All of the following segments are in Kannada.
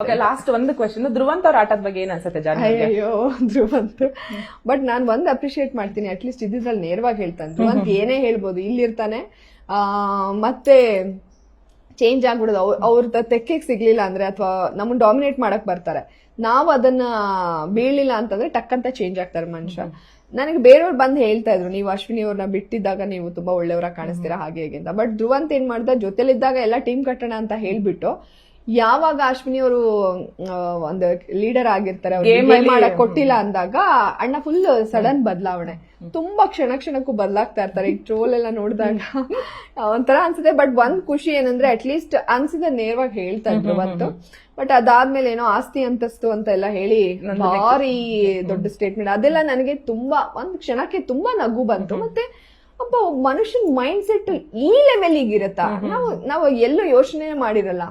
ಓಕೆ, ಲಾಸ್ಟ್ ಒಂದು ಕ್ವೆಶನ್, ಧ್ರುವಂತ್ ಅವ್ರ ಆಟದ ಬಗ್ಗೆ ಏನ್ ಅನ್ಸುತ್ತೆ ಜಾನ್ವಿಗೆ? ಅಯ್ಯೋ ಧ್ರುವಂತ್, ಬಟ್ ನಾನ್ ಒಂದ್ ಅಪ್ರಿಶಿಯೇಟ್ ಮಾಡ್ತೀನಿ, ಅಟ್ಲೀಸ್ಟ್ ಇದ್ರಲ್ಲಿ ನೇರವಾಗಿ ಹೇಳ್ತಾನೆ. ಧ್ರುವಂತ್ ಏನೇ ಹೇಳ್ಬೋದು, ಇಲ್ಲಿರ್ತಾನೆ ಮತ್ತೆ ಚೇಂಜ್ ಆಗ್ಬಿಡೋದು. ಅವ್ರ ತೆಕ್ಕೆಗೆ ಸಿಗ್ಲಿಲ್ಲ ಅಂದ್ರೆ ಅಥವಾ ನಮ್ಮನ್ನ ಡಾಮಿನೇಟ್ ಮಾಡಕ್ ಬರ್ತಾರೆ, ನಾವು ಅದನ್ನ ಬೀಳಿಲ್ಲ ಅಂತಂದ್ರೆ ಟಕ್ ಅಂತ ಚೇಂಜ್ ಆಗ್ತಾರೆ ಮನುಷ್ಯ. ನನಗೆ ಬೇರೆಯವ್ರು ಬಂದು ಹೇಳ್ತಾ ಇದ್ರು, ನೀವು ಅಶ್ವಿನಿ ಅವ್ರನ್ನ ಬಿಟ್ಟಿದ್ದಾಗ ನೀವು ತುಂಬಾ ಒಳ್ಳೆಯವರಾಗಿ ಕಾಣಿಸ್ತೀರಾ ಹಾಗೆ ಹೇಗೆ ಅಂತ. ಬಟ್ ಧ್ರುವಂತ್ ಏನ್ ಮಾಡ್ದ, ಜೊತೆಲಿದ್ದಾಗ ಎಲ್ಲ ಟೀಮ್ ಕಟ್ಟೋಣ ಅಂತ ಹೇಳ್ಬಿಟ್ಟು, ಯಾವಾಗ ಅಶ್ವಿನಿ ಅವರು ಒಂದು ಲೀಡರ್ ಆಗಿರ್ತಾರೆ, ಮಾಡಕ್ ಕೊಟ್ಟಿಲ್ಲ ಅಂದಾಗ ಅಣ್ಣ ಫುಲ್ ಸಡನ್ ಬದಲಾವಣೆ, ತುಂಬಾ ಕ್ಷಣಕ್ಕೂ ಬದಲಾಗ್ತಾ ಇರ್ತಾರೆ. ಈಗ ಟ್ರೋಲ್ ಎಲ್ಲ ನೋಡಿದಾಗ ಒಂಥರ ಅನ್ಸುತ್ತೆ. ಬಟ್ ಒಂದ್ ಖುಷಿ ಏನಂದ್ರೆ ಅಟ್ಲೀಸ್ಟ್ ಅನ್ಸಿದ ನೇರವಾಗಿ ಹೇಳ್ತಾ ಇದ್ರು ಅವತ್ತು. ಬಟ್ ಅದಾದ್ಮೇಲೆ ಏನೋ ಆಸ್ತಿ ಅಂತಸ್ತು ಅಂತ ಎಲ್ಲ ಹೇಳಿ ಭಾರಿ ದೊಡ್ಡ ಸ್ಟೇಟ್ಮೆಂಟ್, ಅದೆಲ್ಲ ನನಗೆ ತುಂಬಾ ಒಂದ್ ಕ್ಷಣಕ್ಕೆ ತುಂಬಾ ನಗು ಬಂತು. ಮತ್ತೆ ಒಬ್ಬ ಮನುಷ್ಯನ್ ಮೈಂಡ್ ಸೆಟ್ ಈ ಲೆವೆಲ್ಗೆ ಇರತ್ತಾ, ನಾವು ಎಲ್ಲೂ ಯೋಚನೆ ಮಾಡಿರಲ್ಲ.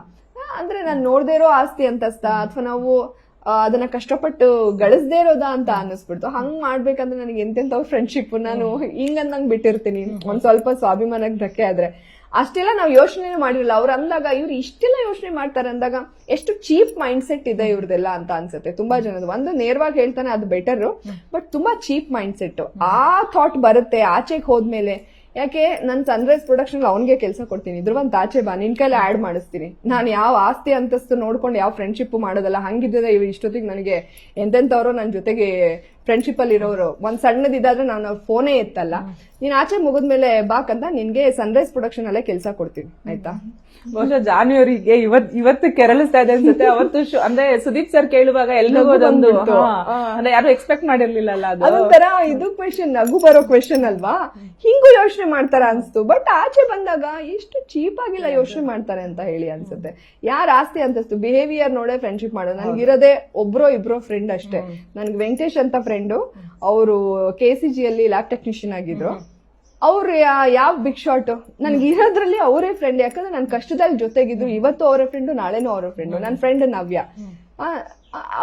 ಅಂದ್ರೆ ನಾನು ನೋಡ್ದೇ ಇರೋ ಆಸ್ತಿ ಅಂತಸ್ತಾ ಅಥವಾ ನಾವು ಅದನ್ನ ಕಷ್ಟಪಟ್ಟು ಗಳಿಸದೇ ಇರೋದಾ ಅಂತ ಅನ್ನಿಸ್ಬಿಡ್ತು. ಹಂಗ್ ಮಾಡ್ಬೇಕಂದ್ರೆ ನನಗೆ ಎಂತೆಂತ ಫ್ರೆಂಡ್ಶಿಪ್ ನಾನು ಹಿಂಗಂದಂಗ್ ಬಿಟ್ಟಿರ್ತೀನಿ. ಒಂದ್ ಸ್ವಲ್ಪ ಸ್ವಾಭಿಮಾನಕ್ಕೆ ಧಕ್ಕೆ ಆದ್ರೆ ಅಷ್ಟೆಲ್ಲ ನಾವು ಯೋಚನೆ ಮಾಡಿರಲ್ಲ. ಅವ್ರು ಅಂದಾಗ ಇವ್ರು ಇಷ್ಟೆಲ್ಲ ಯೋಚನೆ ಮಾಡ್ತಾರೆ ಅಂದಾಗ ಎಷ್ಟು ಚೀಪ್ ಮೈಂಡ್ ಸೆಟ್ ಇದೆ ಇವ್ರದೆಲ್ಲ ಅಂತ ಅನ್ಸುತ್ತೆ ತುಂಬಾ ಜನದ. ಒಂದು ನೇರವಾಗಿ ಹೇಳ್ತಾನೆ ಅದು ಬೆಟರ್, ಬಟ್ ತುಂಬಾ ಚೀಪ್ ಮೈಂಡ್ ಸೆಟ್ ಆ ಥಾಟ್ ಬರುತ್ತೆ ಆಚೆಗೆ ಹೋದ್ಮೇಲೆ. ಯಾಕೆ ನನ್ ಸನ್ರೈಸ್ ಪ್ರೊಡಕ್ಷನ್ ಅವನ್ಗೆ ಕೆಲಸ ಕೊಡ್ತೀನಿ, ಧ್ರುವಂತ್ ಆಚೆ ಬಾ, ನಿನ್ ಕೈಲಿ ಆಡ್ ಮಾಡಿಸ್ತೀನಿ. ನಾನು ಯಾವ ಆಸ್ತಿ ಅಂತಸ್ತು ನೋಡ್ಕೊಂಡು ಯಾವ ಫ್ರೆಂಡ್ಶಿಪ್ ಮಾಡೋದಲ್ಲ. ಹಂಗಿದ್ರೆ ಇಷ್ಟೊತ್ತಿಗೆ ನನಗೆ ಎಂತೆಂತವ್ರು ನನ್ನ ಜೊತೆಗೆ ಫ್ರೆಂಡ್ಶಿಪ್ ಅಲ್ಲಿ ಇರೋರು ಒಂದ್ ಸಣ್ಣದಿದ್ದಾದ್ರೆ ನಾನು ಅವ್ರ ಫೋನೇ ಎತ್ತಲ್ಲ. ನೀನ್ ಆಚೆ ಮುಗಿದ್ಮೇಲೆ ಬಾಕಂತ ನಿನ್ಗೆ ಸನ್ರೈಸ್ ಪ್ರೊಡಕ್ಷನ್ ಅಲ್ಲೇ ಕೆಲಸ ಕೊಡ್ತೀನಿ, ಆಯ್ತಾ? ಬಹುಶಃ ಜಾನ್ವಿಯವರಿಗೆ ಇವತ್ತು ಕೆರಳಿಸ್ತಾ ಇದೆ ಅನ್ಸುತ್ತೆ. ಅವತ್ತು ಅಂದ್ರೆ ಸುದೀಪ್ ಸರ್ ಕೇಳುವಾಗ ಎಲ್ರಿಗೂ ಅದೊಂದು ಅಂದ್ರೆ ಯಾರು ಎಕ್ಸ್ಪೆಕ್ಟ್ ಮಾಡಿರ್ಲಿಲ್ಲ ಅಲ್ಲ, ಅದೊಂಥರ ಇದು ಕ್ವೆಶನ್, ನಗು ಬರೋ ಕ್ವೆಶನ್ ಅಲ್ವಾ, ಹಿಂಗೂ ಯೋಚನೆ ಮಾಡ್ತಾರ ಅನ್ಸ್ತು. ಬಟ್ ಆಚೆ ಬಂದಾಗ ಎಷ್ಟು ಚೀಪ್ ಆಗಿಲ್ಲ ಯೋಚನೆ ಮಾಡ್ತಾರೆ ಅಂತ ಹೇಳಿ ಅನ್ಸುತ್ತೆ. ಯಾರ ಆಸ್ತಿ ಅಂತಸ್ತು ಬಿಹೇವಿಯರ್ ನೋಡೇ ಫ್ರೆಂಡ್ಶಿಪ್ ಮಾಡೋದು. ನನ್ಗಿರೋದೇ ಒಬ್ರೋ ಇಬ್ರೋ ಫ್ರೆಂಡ್ ಅಷ್ಟೇ. ನನ್ಗೆ ವೆಂಕಟೇಶ್ ಅಂತ ಫ್ರೆಂಡು, ಅವರು KCG ಅಲ್ಲಿ ಲ್ಯಾಬ್ ಟೆಕ್ನಿಷಿಯನ್ ಆಗಿದ್ರು. ಅವ್ರು ಯಾವ ಬಿಗ್ ಶಾಟ್, ನನ್ಗೆ ಇರೋದ್ರಲ್ಲಿ ಅವರೇ ಫ್ರೆಂಡ್. ಯಾಕಂದ್ರೆ ನನ್ ಕಷ್ಟದಲ್ಲಿ ಜೊತೆಗಿದ್ರು, ಇವತ್ತು ಅವರ ಫ್ರೆಂಡು, ನಾಳೆನೂ ಅವರ ಫ್ರೆಂಡು. ನನ್ನ ಫ್ರೆಂಡ್ ನವ್ಯ,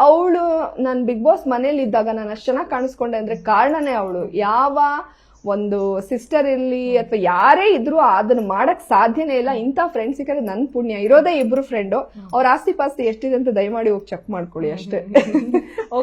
ಅವಳು ನನ್ ಬಿಗ್ ಬಾಸ್ ಮನೇಲಿ ಇದ್ದಾಗ ನಾನು ಅಷ್ಟು ಚೆನ್ನಾಗಿ ಕಾಣಿಸ್ಕೊಂಡೆ ಅಂದ್ರೆ ಕಾರಣನೇ ಅವಳು. ಯಾವ ಒಂದು ಸಿಸ್ಟರ್ ಇರ್ಲಿ ಅಥವಾ ಯಾರೇ ಇದ್ರು ಅದನ್ನ ಮಾಡಕ್ ಸಾಧ್ಯನೇ ಇಲ್ಲ. ಇಂಥ ಫ್ರೆಂಡ್ ಸಿಕ್ಕರೆ ನನ್ ಪುಣ್ಯ. ಇರೋದೇ ಇಬ್ರು ಫ್ರೆಂಡು, ಅವ್ರ ಆಸ್ತಿ ಪಾಸ್ತಿ ಎಷ್ಟಿದೆ ಅಂತ ದಯಮಾಡಿ ಹೋಗಿ ಚೆಕ್ ಮಾಡ್ಕೊಳ್ಳಿ ಅಷ್ಟೇ.